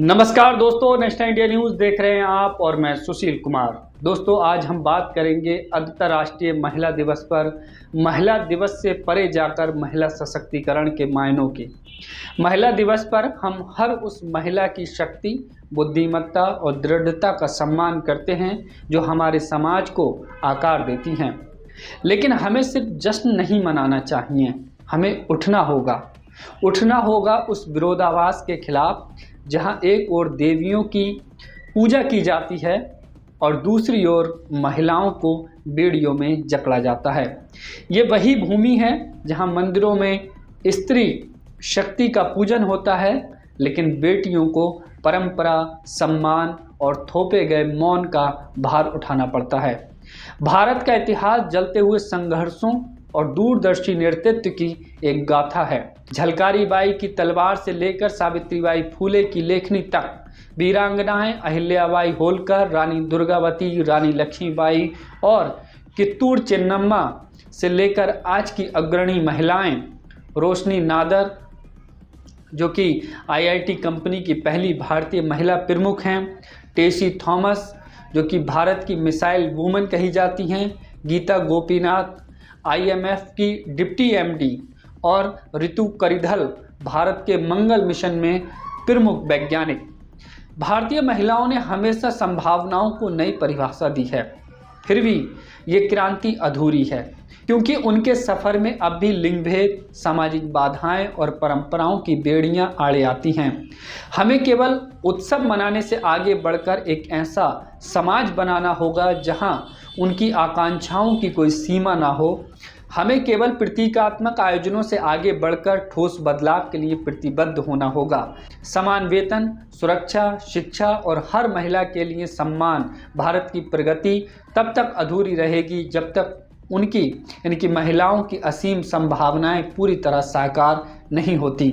नमस्कार दोस्तों, national India news देख रहे हैं आप और मैं सुशील कुमार। दोस्तों, आज हम बात करेंगे अंतर्राष्ट्रीय महिला दिवस पर। महिला दिवस से परे जाकर महिला सशक्तिकरण के मायनों की। महिला दिवस पर हम हर उस महिला की शक्ति, बुद्धिमत्ता और दृढ़ता का सम्मान करते हैं जो हमारे समाज को आकार देती हैं। लेकिन हमें सिर्फ जश्न नहीं मनाना चाहिए, हमें उठना होगा उस विरोधाभास के खिलाफ जहां एक ओर देवियों की पूजा की जाती है और दूसरी ओर महिलाओं को बेड़ियों में जकड़ा जाता है। ये वही भूमि है जहां मंदिरों में स्त्री शक्ति का पूजन होता है, लेकिन बेटियों को परंपरा, सम्मान और थोपे गए मौन का भार उठाना पड़ता है। भारत का इतिहास जलते हुए संघर्षों और दूरदर्शी नेतृत्व की एक गाथा है। झलकारी बाई की तलवार से लेकर सावित्रीबाई फूले की लेखनी तक वीरांगनाएं अहिल्याबाई होलकर, रानी दुर्गावती, रानी लक्ष्मीबाई और कित्तूर चेन्नम्मा से लेकर आज की अग्रणी महिलाएं रोशनी नादर, जो कि आईआईटी कंपनी की पहली भारतीय महिला प्रमुख हैं, टेसी थॉमस, जो कि भारत की मिसाइल वूमन कही जाती हैं, गीता गोपीनाथ, आईएमएफ की डिप्टी एमडी, और ऋतु करिधल, भारत के मंगल मिशन में प्रमुख वैज्ञानिक। भारतीय महिलाओं ने हमेशा संभावनाओं को नई परिभाषा दी है, फिर भी ये क्रांति अधूरी है, क्योंकि उनके सफ़र में अब भी लिंग भेद, सामाजिक बाधाएं और परंपराओं की बेड़ियां आड़े आती हैं। हमें केवल उत्सव मनाने से आगे बढ़कर एक ऐसा समाज बनाना होगा जहां उनकी आकांक्षाओं की कोई सीमा ना हो। हमें केवल प्रतीकात्मक आयोजनों से आगे बढ़कर ठोस बदलाव के लिए प्रतिबद्ध होना होगा। समान वेतन, सुरक्षा, शिक्षा और हर महिला के लिए सम्मान। भारत की प्रगति तब तक अधूरी रहेगी जब तक उनकी महिलाओं की असीम संभावनाएं पूरी तरह साकार नहीं होती।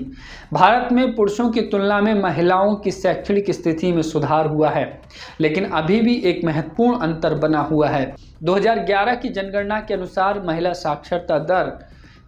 भारत में पुरुषों की तुलना में महिलाओं की शैक्षणिक स्थिति में सुधार हुआ है, लेकिन अभी भी एक महत्वपूर्ण अंतर बना हुआ है। 2011 की जनगणना के अनुसार महिला साक्षरता दर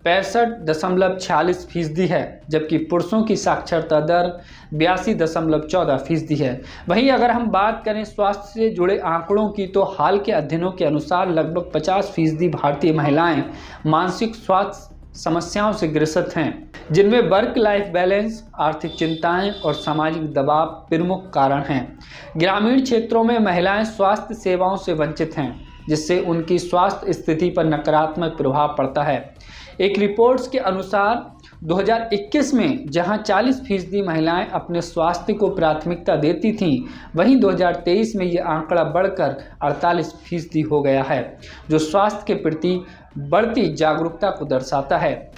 65.46% है, जबकि पुरुषों की साक्षरता दर 82.14% है। वहीं अगर हम बात करें स्वास्थ्य से जुड़े आंकड़ों की, तो हाल के अध्ययनों के अनुसार लगभग 50% भारतीय महिलाएं मानसिक स्वास्थ्य समस्याओं से ग्रसित हैं, जिनमें वर्क लाइफ बैलेंस, आर्थिक चिंताएं और सामाजिक दबाव प्रमुख कारण हैं। ग्रामीण क्षेत्रों में महिलाएं स्वास्थ्य सेवाओं से वंचित हैं, जिससे उनकी स्वास्थ्य स्थिति पर नकारात्मक प्रभाव पड़ता है। एक रिपोर्ट्स के अनुसार 2021 में जहां 40% महिलाएं अपने स्वास्थ्य को प्राथमिकता देती थीं, वहीं 2023 में यह आंकड़ा बढ़कर 48% हो गया है, जो स्वास्थ्य के प्रति बढ़ती जागरूकता को दर्शाता है।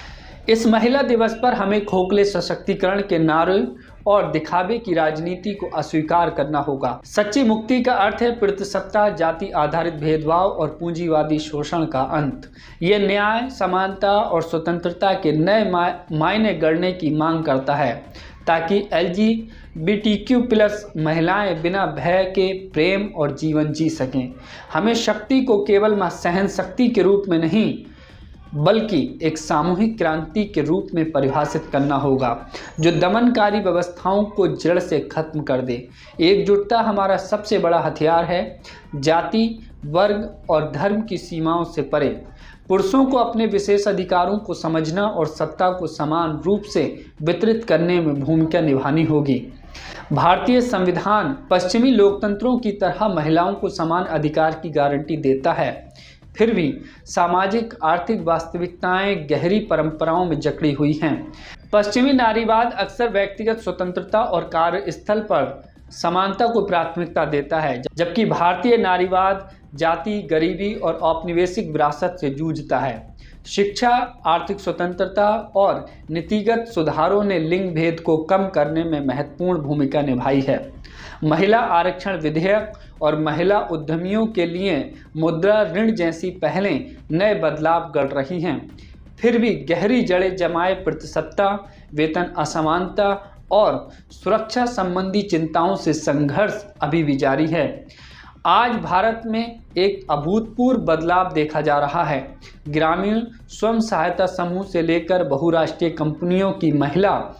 इस महिला दिवस पर हमें खोखले सशक्तिकरण के नारे और दिखावे की राजनीति को अस्वीकार करना होगा। सच्ची मुक्ति का अर्थ है प्रतिसत्ता, जाति आधारित भेदभाव और पूंजीवादी शोषण का अंत। ये न्याय, समानता और स्वतंत्रता के नए मायने गढ़ने की मांग करता है, ताकि LGBTQ+ महिलाएं बिना भय के प्रेम और जीवन जी सकें। हमें शक्ति को केवल सहन शक्ति के रूप में नहीं, बल्कि एक सामूहिक क्रांति के रूप में परिभाषित करना होगा, जो दमनकारी व्यवस्थाओं को जड़ से खत्म कर दे। एकजुटता हमारा सबसे बड़ा हथियार है। जाति, वर्ग और धर्म की सीमाओं से परे पुरुषों को अपने विशेष अधिकारों को समझना और सत्ता को समान रूप से वितरित करने में भूमिका निभानी होगी। भारतीय संविधान पश्चिमी लोकतंत्रों की तरह महिलाओं को समान अधिकार की गारंटी देता है, फिर भी सामाजिक आर्थिक वास्तविकताएं गहरी परंपराओं में जकड़ी हुई हैं। पश्चिमी नारीवाद अक्सर व्यक्तिगत स्वतंत्रता और कार्यस्थल पर समानता को प्राथमिकता देता है, जबकि भारतीय नारीवाद जाति, गरीबी और औपनिवेशिक विरासत से जूझता है। शिक्षा, आर्थिक स्वतंत्रता और नीतिगत सुधारों ने लिंग भेद को कम करने में महत्वपूर्ण भूमिका निभाई है। महिला आरक्षण विधेयक और महिला उद्यमियों के लिए मुद्रा ऋण जैसी पहलें नए बदलाव गढ़ रही हैं, फिर भी गहरी जड़ें जमाए प्रतिसत्ता, वेतन असमानता और सुरक्षा संबंधी चिंताओं से संघर्ष अभी भी जारी है। आज भारत में एक अभूतपूर्व बदलाव देखा जा रहा है। ग्रामीण स्वयं सहायता समूह से लेकर बहुराष्ट्रीय कंपनियों की महिला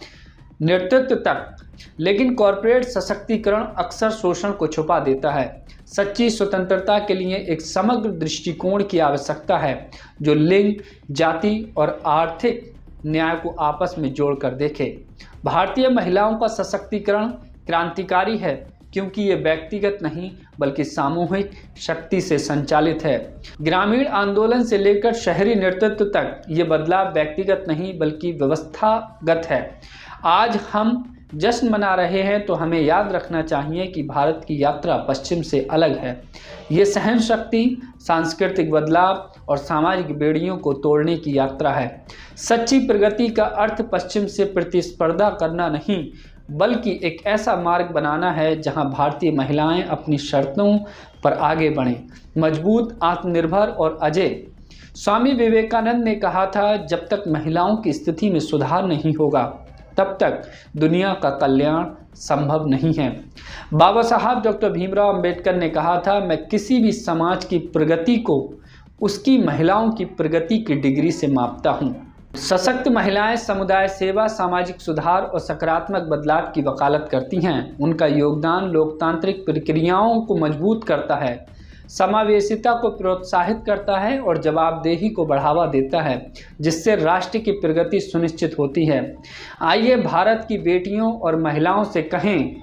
नेतृत्व तक लेकिन कॉरपोरेट सशक्तिकरण अक्सर शोषण को छुपा देता है। सच्ची स्वतंत्रता के लिए एक समग्र दृष्टिकोण की आवश्यकता है जो लिंग, जाति और आर्थिक न्याय को आपस में जोड़कर देखे। भारतीय महिलाओं का सशक्तिकरण क्रांतिकारी है क्योंकि ये व्यक्तिगत नहीं बल्कि सामूहिक शक्ति से संचालित है। ग्रामीण आंदोलन से लेकर शहरी नेतृत्व तक ये बदलाव व्यक्तिगत नहीं बल्कि व्यवस्थागत है। आज हम जश्न मना रहे हैं तो हमें याद रखना चाहिए कि भारत की यात्रा पश्चिम से अलग है। ये सहन शक्ति, सांस्कृतिक बदलाव और सामाजिक बेड़ियों को तोड़ने की यात्रा है। सच्ची प्रगति का अर्थ पश्चिम से प्रतिस्पर्धा करना नहीं बल्कि एक ऐसा मार्ग बनाना है जहां भारतीय महिलाएं अपनी शर्तों पर आगे बढ़ें, मजबूत, आत्मनिर्भर और अजेय। स्वामी विवेकानंद ने कहा था, जब तक महिलाओं की स्थिति में सुधार नहीं होगा तब तक दुनिया का कल्याण संभव नहीं है। बाबा साहब डॉक्टर भीमराव अंबेडकर ने कहा था, मैं किसी भी समाज की प्रगति को उसकी महिलाओं की प्रगति की डिग्री से मापता हूँ। सशक्त महिलाएं समुदाय सेवा, सामाजिक सुधार और सकारात्मक बदलाव की वकालत करती हैं। उनका योगदान लोकतांत्रिक प्रक्रियाओं को मजबूत करता है, समावेशिता को प्रोत्साहित करता है और जवाबदेही को बढ़ावा देता है, जिससे राष्ट्र की प्रगति सुनिश्चित होती है। आइए भारत की बेटियों और महिलाओं से कहें,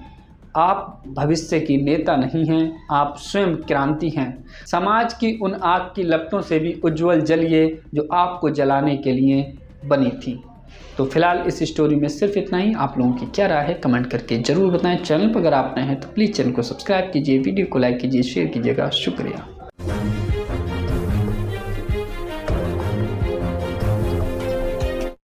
आप भविष्य की नेता नहीं हैं, आप स्वयं क्रांति हैं। समाज की उन आग की लपटों से भी उज्जवल जलिए जो आपको जलाने के लिए बनी थी। तो फिलहाल इस स्टोरी में सिर्फ इतना ही। आप लोगों की क्या राय है कमेंट करके जरूर बताएं। चैनल पर अगर आप नए हैं तो प्लीज़ चैनल को सब्सक्राइब कीजिए, वीडियो को लाइक कीजिए, शेयर कीजिएगा। शुक्रिया।